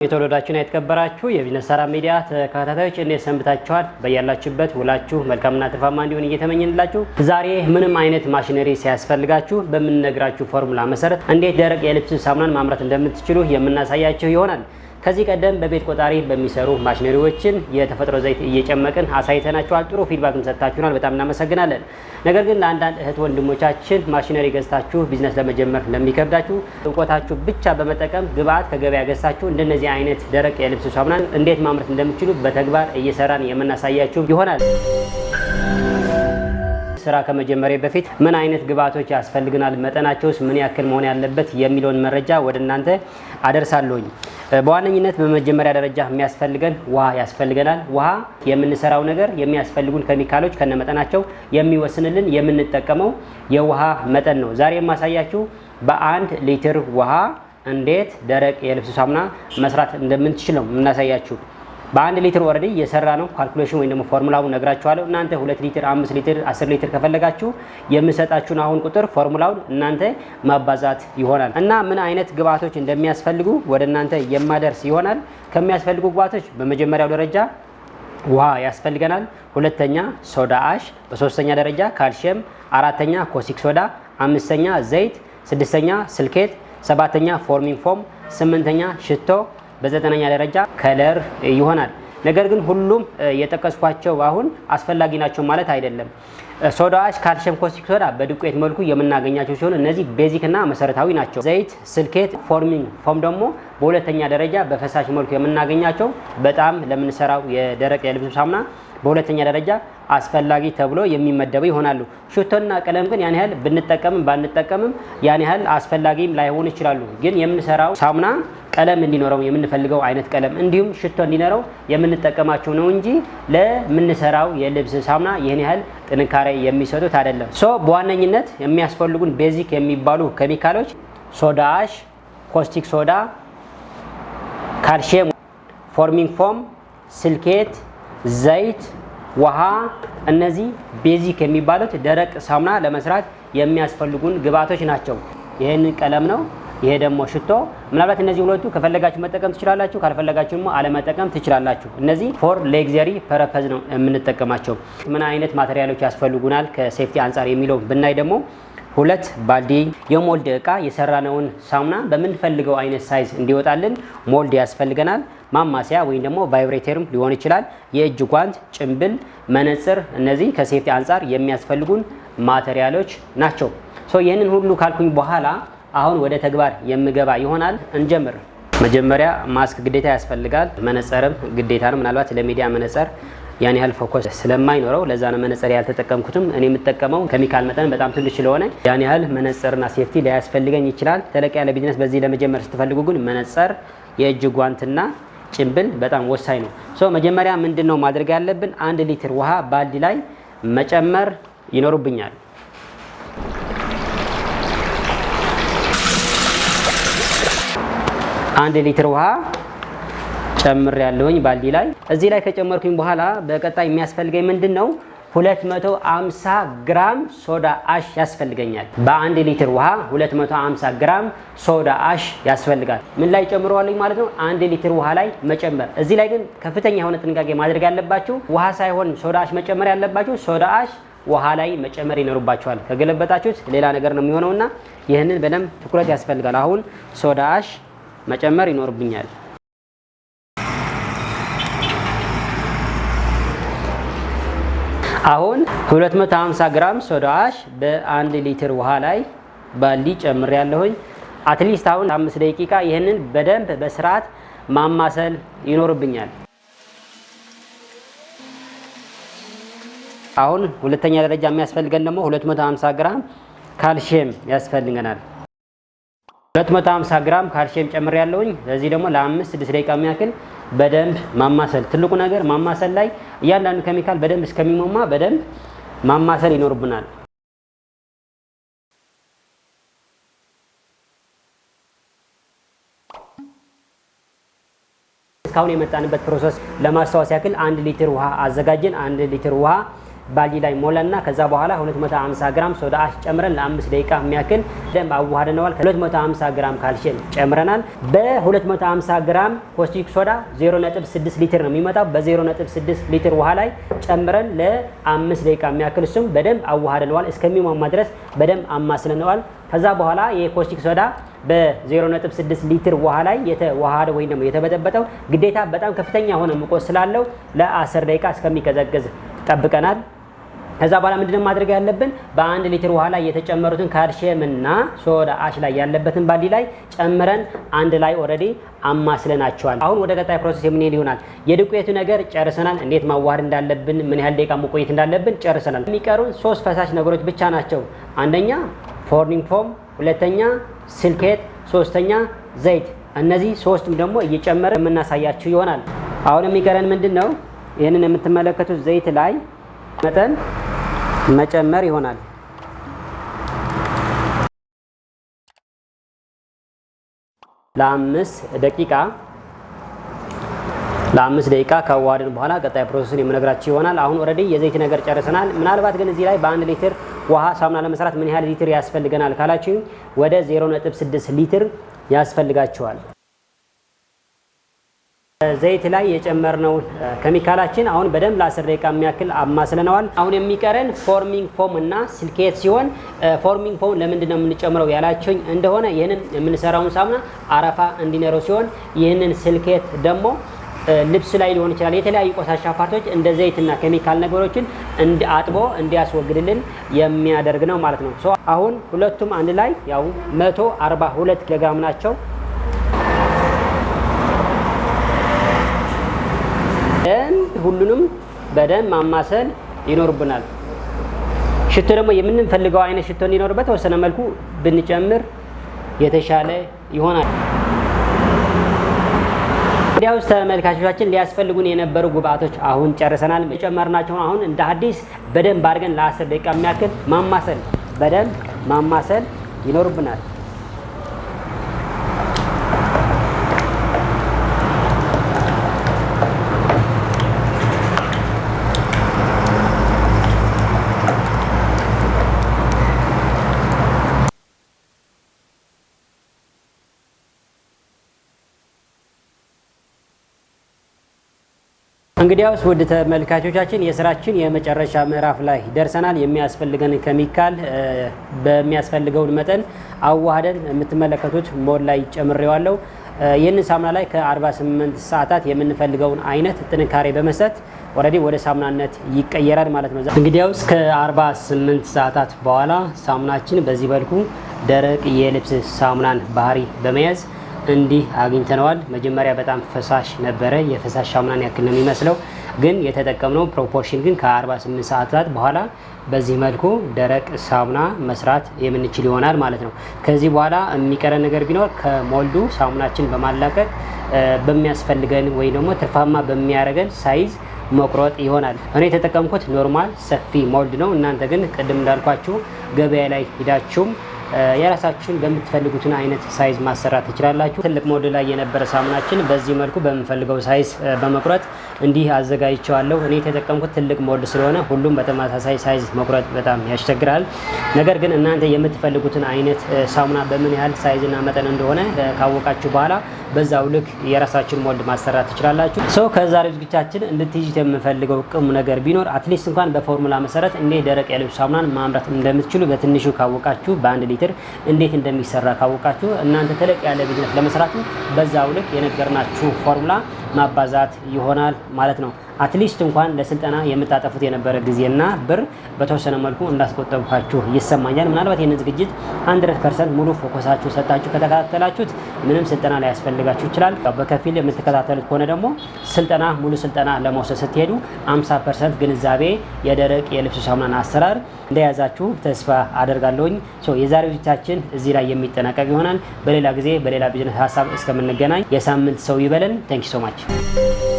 የተወደዳችሁና የተከበራችሁ የቢዝነስ ሰራ ሚዲያ ተከታታዮች እንዴት ሰንብታችኋል? በያላችሁበት ውላችሁ መልካምና ትርፋማ እንዲሆን እየተመኘንላችሁ ዛሬ ምንም አይነት ማሽነሪ ሳያስፈልጋችሁ በምንነግራችሁ ፎርሙላ መሰረት እንዴት ደረቅ የልብስ ሳሙናን ማምረት እንደምትችሉ የምናሳያችሁ ይሆናል። ከዚህ ቀደም በቤት ቆጣሪ በሚሰሩ ማሽነሪዎችን የተፈጥሮ ዘይት እየጨመቅን አሳይተናችኋል። ጥሩ ፊድባክም ሰጥታችሁናል። በጣም እናመሰግናለን። ነገር ግን ለአንዳንድ እህት ወንድሞቻችን ማሽነሪ ገዝታችሁ ቢዝነስ ለመጀመር ለሚከብዳችሁ እውቀታችሁ ብቻ በመጠቀም ግብአት ከገበያ ገዝታችሁ እንደነዚህ አይነት ደረቅ የልብስ ሳሙናን እንዴት ማምረት እንደምትችሉ በተግባር እየሰራን የምናሳያችሁ ይሆናል። ስራ ከመጀመሪያ በፊት ምን አይነት ግብአቶች ያስፈልግናል፣ መጠናቸውስ ምን ያክል መሆን ያለበት የሚለውን መረጃ ወደ እናንተ አደርሳለሁኝ። በዋነኝነት በመጀመሪያ ደረጃ የሚያስፈልገን ውሃ ያስፈልገናል። ውሃ የምንሰራው ነገር የሚያስፈልጉን ኬሚካሎች ከነመጠናቸው የሚወስንልን የምንጠቀመው የውሃ መጠን ነው። ዛሬ የማሳያችሁ በ1 ሊትር ውሃ እንዴት ደረቅ የልብስ ሳሙና መስራት እንደምንችል ነው የምናሳያችሁ። በ1 ሊትር ወረዲ የሰራ ነው ካልኩሌሽን ወይ ደግሞ ፎርሙላውን ነግራችኋለሁ። እናንተ 2 ሊትር፣ 5 ሊትር፣ 10 ሊትር ከፈለጋችሁ የምሰጣችሁን አሁን ቁጥር ፎርሙላውን እናንተ ማባዛት ይሆናል እና ምን አይነት ግብአቶች እንደሚያስፈልጉ ወደ እናንተ የማደርስ ይሆናል። ከሚያስፈልጉ ግብአቶች በመጀመሪያው ደረጃ ውሃ ያስፈልገናል። ሁለተኛ ሶዳ አሽ፣ በሶስተኛ ደረጃ ካልሲየም፣ አራተኛ ኮሲክ ሶዳ፣ አምስተኛ ዘይት፣ ስድስተኛ ስልኬት፣ ሰባተኛ ፎርሚንግ ፎም፣ ስምንተኛ ሽቶ፣ በዘጠነኛ ደረጃ ከለር ይሆናል። ነገር ግን ሁሉም የጠቀስኳቸው አሁን አስፈላጊ ናቸው ማለት አይደለም። ሶዳ አሽ፣ ካልሲየም፣ ኮሲክ ሶዳ በዱቄት መልኩ የምናገኛቸው ሲሆን እነዚህ ቤዚክ እና መሰረታዊ ናቸው። ዘይት፣ ስልኬት፣ ፎርሚንግ ፎም ደግሞ በሁለተኛ ደረጃ በፈሳሽ መልኩ የምናገኛቸው በጣም ለምንሰራው የደረቅ የልብስ ሳሙና በሁለተኛ ደረጃ አስፈላጊ ተብሎ የሚመደቡ ይሆናሉ። ሽቶና ቀለም ግን ያን ያህል ብንጠቀምም ባንጠቀምም ያን ያህል አስፈላጊም ላይሆኑ ይችላሉ። ግን የምንሰራው ሳሙና ቀለም እንዲኖረው የምንፈልገው አይነት ቀለም እንዲሁም ሽቶ እንዲኖረው የምንጠቀማቸው ነው እንጂ ለምንሰራው የልብስ ሳሙና ይህን ያህል ጥንካሬ የሚሰጡት አይደለም። በዋነኝነት የሚያስፈልጉን ቤዚክ የሚባሉ ኬሚካሎች ሶዳ አሽ፣ ኮስቲክ ሶዳ፣ ካልሲየም፣ ፎርሚንግ ፎም፣ ስልኬት፣ ዘይት፣ ውሃ፣ እነዚህ ቤዚክ የሚባሉት ደረቅ ሳሙና ለመስራት የሚያስፈልጉን ግብአቶች ናቸው። ይህንን ቀለም ነው፣ ይሄ ደግሞ ሽቶ። ምናልባት እነዚህ ሁለቱ ከፈለጋችሁ መጠቀም ትችላላችሁ፣ ካልፈለጋችሁ ደግሞ አለመጠቀም ትችላላችሁ። እነዚህ ፎር ሌግዘሪ ፐርፐዝ ነው የምንጠቀማቸው። ምን አይነት ማቴሪያሎች ያስፈልጉናል ከሴፍቲ አንጻር የሚለው ብናይ ደግሞ 2 ባልዲ የሞልድ እቃ የሰራነውን ሳሙና በምንፈልገው አይነት ሳይዝ እንዲወጣልን ሞልድ ያስፈልገናል። ማማሲያ ወይም ደግሞ ቫይብሬተርም ሊሆን ይችላል። የእጅ ጓንት፣ ጭንብል፣ መነጽር፣ እነዚህ ከሴፍቲ አንጻር የሚያስፈልጉን ማቴሪያሎች ናቸው። ይህንን ሁሉ ካልኩኝ በኋላ አሁን ወደ ተግባር የምገባ ይሆናል። እንጀምር። መጀመሪያ ማስክ ግዴታ ያስፈልጋል። መነጽርም ግዴታ ነው። ምናልባት ለሚዲያ መነጽር ያን ያህል ፎከስ ስለማይኖረው ለዛ ነው መነጽር ያልተጠቀምኩትም። እኔ የምጠቀመው ኬሚካል መጠን በጣም ትንሽ ስለሆነ ያን ያህል መነጽርና ሴፍቲ ሊያስፈልገኝ ይችላል። ተለቅ ያለ ቢዝነስ በዚህ ለመጀመር ስትፈልጉ ግን መነጽር፣ የእጅ ጓንትና ጭንብል በጣም ወሳኝ ነው። መጀመሪያ ምንድነው ማድረግ ያለብን? 1 ሊትር ውሃ ባልዲ ላይ መጨመር ይኖርብኛል። አንድ ሊትር ውሃ ጨምር ያለውኝ ባልዲ ላይ። እዚህ ላይ ከጨመርኩኝ በኋላ በቀጣይ የሚያስፈልገኝ ምንድነው? 250 ግራም ሶዳ አሽ ያስፈልገኛል። በ1 ሊትር ውሃ 250 ግራም ሶዳ አሽ ያስፈልጋል። ምን ላይ ጨምረዋለኝ ማለት ነው? 1 ሊትር ውሃ ላይ መጨመር። እዚህ ላይ ግን ከፍተኛ የሆነ ጥንቃቄ ማድረግ ያለባችሁ ውሃ ሳይሆን ሶዳ አሽ መጨመር ያለባችሁ ሶዳ አሽ ውሃ ላይ መጨመር ይኖርባችኋል። ከገለበጣችሁት ሌላ ነገር ነው የሚሆነውና ይህንን በደንብ ትኩረት ያስፈልጋል። አሁን ሶዳ አሽ መጨመር ይኖርብኛል። አሁን 250 ግራም ሶዳ አሽ በ1 ሊትር ውሃ ላይ ባልዲ ጨምር ያለሁኝ። አትሊስት አሁን 5 ደቂቃ ይህንን በደንብ በስርዓት ማማሰል ይኖርብኛል። አሁን ሁለተኛ ደረጃ የሚያስፈልገን ደግሞ 250 ግራም ካልሲየም ያስፈልገናል። 250 ግራም ካልሲየም ጨምር ያለውኝ። ስለዚህ ደግሞ ለ5-6 ደቂቃ የሚያክል በደንብ ማማሰል። ትልቁ ነገር ማማሰል ላይ እያንዳንዱ ኬሚካል በደንብ እስከሚሟማ በደንብ ማማሰል ይኖርብናል። እስካሁን የመጣንበት ፕሮሰስ ለማስታወስ ያክል 1 ሊትር ውሃ አዘጋጀን። 1 ሊትር ውሃ ባልዲ ላይ ሞላና ከዛ በኋላ 250 ግራም ሶዳ አሽ ጨምረን ለ5 ደቂቃ የሚያክል ደንብ አዋህደነዋል። 250 ግራም ካልሽየም ጨምረናል። በ250 ግራም ኮስቲክ ሶዳ 0.6 ሊትር ነው የሚመጣው። በ0.6 ሊትር ውሃ ላይ ጨምረን ለ5 ደቂቃ የሚያክል እሱም በደንብ አዋህደነዋል። እስከሚሟሟ ድረስ በደንብ አማስለነዋል። ከዛ በኋላ የኮስቲክ ሶዳ በ0.6 ሊትር ውሃ ላይ የተዋሃደ ወይ ደግሞ የተበጠበጠው ግዴታ በጣም ከፍተኛ ሆነ ሙቀት ስላለው ለ10 ደቂቃ እስከሚቀዘቅዝ ጠብቀናል። ከዛ በኋላ ምንድነው ማድረግ ያለብን? በ1 ሊትር ውሃ ላይ የተጨመሩትን ካልሲየም እና ሶዳ አሽ ላይ ያለበትን ባልዲ ላይ ጨምረን አንድ ላይ ኦሬዲ አማስለናቸዋል። አሁን ወደ ቀጣይ ፕሮሰስ የምንሄድ ይሆናል። የዱቄቱ ነገር ጨርሰናል። እንዴት ማዋሃድ እንዳለብን፣ ምን ያህል ደቂቃ መቆየት እንዳለብን ጨርሰናል። የሚቀሩን 3 ፈሳሽ ነገሮች ብቻ ናቸው። አንደኛ ፎርሚንግ ፎም፣ ሁለተኛ ስልኬት፣ ሶስተኛ ዘይት። እነዚህ ሶስቱም ደግሞ እየጨመረ የምናሳያችሁ ይሆናል። አሁን የሚቀረን ምንድነው? ይህንን የምትመለከቱት ዘይት ላይ መጠን መጨመር ይሆናል። ለ5 ደቂቃ ካዋሃድን በኋላ ቀጣይ ፕሮሰስን የምነግራችሁ ይሆናል። አሁን ኦሬዲ የዘይት ነገር ጨርሰናል። ምናልባት ግን እዚህ ላይ በ1 ሊትር ውሃ ሳሙና ለመስራት ምን ያህል ሊትር ያስፈልገናል ካላችሁ ወደ 0.6 ሊትር ያስፈልጋቸዋል። ዘይት ላይ የጨመርነው ኬሚካላችን አሁን በደንብ ለ10 ደቂቃ የሚያክል አማስለነዋል። አሁን የሚቀረን ፎርሚንግ ፎም እና ስልኬት ሲሆን ፎርሚንግ ፎም ለምንድን ነው የምንጨምረው ያላችሁኝ እንደሆነ ይህንን የምንሰራውን ሳሙና አረፋ እንዲኖረው ሲሆን ይህንን ስልኬት ደግሞ ልብስ ላይ ሊሆን ይችላል የተለያዩ ቆሻሻ ፓርቶች እንደ ዘይትና ኬሚካል ነገሮችን አጥቦ እንዲያስወግድልን የሚያደርግ ነው ማለት ነው። አሁን ሁለቱም አንድ ላይ ያው 142 ኪሎ ግራም ናቸው። ሁሉንም በደንብ ማማሰል ይኖርብናል። ሽቶ ደግሞ የምንፈልገው አይነት ሽቶ እንዲኖርበት ተወሰነ መልኩ ብንጨምር የተሻለ ይሆናል። እንዲያውስ ተመልካቾቻችን ሊያስፈልጉን የነበሩ ግብአቶች አሁን ጨርሰናል። የጨመርናቸውን አሁን እንደ አዲስ በደንብ አድርገን ለ10 ደቂቃ የሚያክል በደንብ ማማሰል ይኖርብናል። እንግዲያውስ ውድ ተመልካቾቻችን የስራችን የመጨረሻ ምዕራፍ ላይ ደርሰናል። የሚያስፈልገን ኬሚካል በሚያስፈልገውን መጠን አዋህደን የምትመለከቱት ሞል ላይ ጨምሬዋለሁ። ይህንን ሳሙና ላይ ከ48 ሰዓታት የምንፈልገውን አይነት ጥንካሬ በመስጠት ኦሬዲ ወደ ሳሙናነት ይቀየራል ማለት ነው። እንግዲያውስ ከ48 ሰዓታት በኋላ ሳሙናችን በዚህ መልኩ ደረቅ የልብስ ሳሙናን ባህሪ በመያዝ እንዲህ አግኝተነዋል። መጀመሪያ በጣም ፈሳሽ ነበረ። የፈሳሽ ሳሙናን ያክል ነው የሚመስለው፣ ግን የተጠቀምነው ፕሮፖርሽን ግን ከ48 ሰዓታት በኋላ በዚህ መልኩ ደረቅ ሳሙና መስራት የምንችል ይሆናል ማለት ነው። ከዚህ በኋላ የሚቀረን ነገር ቢኖር ከሞልዱ ሳሙናችን በማላቀቅ በሚያስፈልገን ወይ ደግሞ ትርፋማ በሚያደርገን ሳይዝ መቁረጥ ይሆናል። እኔ የተጠቀምኩት ኖርማል ሰፊ ሞልድ ነው። እናንተ ግን ቅድም እንዳልኳችሁ ገበያ ላይ ሂዳችሁም የራሳችሁን በምትፈልጉትን አይነት ሳይዝ ማሰራት ትችላላችሁ። ትልቅ ሞድ ላይ የነበረ ሳሙናችን በዚህ መልኩ በምፈልገው ሳይዝ በመቁረጥ እንዲህ አዘጋጅቸዋለሁ። እኔ የተጠቀምኩት ትልቅ ሞድ ስለሆነ ሁሉም በተመሳሳይ ሳይዝ መቁረጥ በጣም ያስቸግራል። ነገር ግን እናንተ የምትፈልጉትን አይነት ሳሙና በምን ያህል ሳይዝ እና መጠን እንደሆነ ካወቃችሁ በኋላ በዛው ልክ የራሳችሁን ሞልድ ማሰራት ትችላላችሁ። ከዛሬው ዝግጅታችን እንድትይዙት የምፈልገው ቁም ነገር ቢኖር አትሊስት እንኳን በፎርሙላ መሰረት እንዴት ደረቅ የልብስ ሳሙናን ማምረት እንደምትችሉ በትንሹ ካወቃችሁ በ1 ሊትር እንዴት እንደሚሰራ ካወቃችሁ እናንተ ተለቅ ያለ ቢዝነስ ለመስራት በዛው ልክ የነገርናችሁ ፎርሙላ ማባዛት ይሆናል ማለት ነው። አትሊስት እንኳን ለስልጠና የምታጠፉት የነበረ ጊዜና ብር በተወሰነ መልኩ እንዳስቆጠብኳችሁ ይሰማኛል። ምናልባት ይህንን ዝግጅት 100% ሙሉ ፎከሳችሁ ሰጣችሁ ከተከታተላችሁት ምንም ስልጠና ላይ ያስፈልጋችሁ ይችላል። በከፊል የምትከታተሉት ከሆነ ደግሞ ሙሉ ስልጠና ለመውሰድ ስትሄዱ 50% ግንዛቤ የደረቅ የልብስ ሳሙናን አሰራር እንደያዛችሁ ተስፋ አደርጋለሁኝ። የዛሬው ዝግጅታችን እዚህ ላይ የሚጠናቀቅ ይሆናል። በሌላ ጊዜ በሌላ ቢዝነስ ሀሳብ እስከምንገናኝ የሳምንት ሰው ይበለን። ቴንክ ዩ ሶ ማች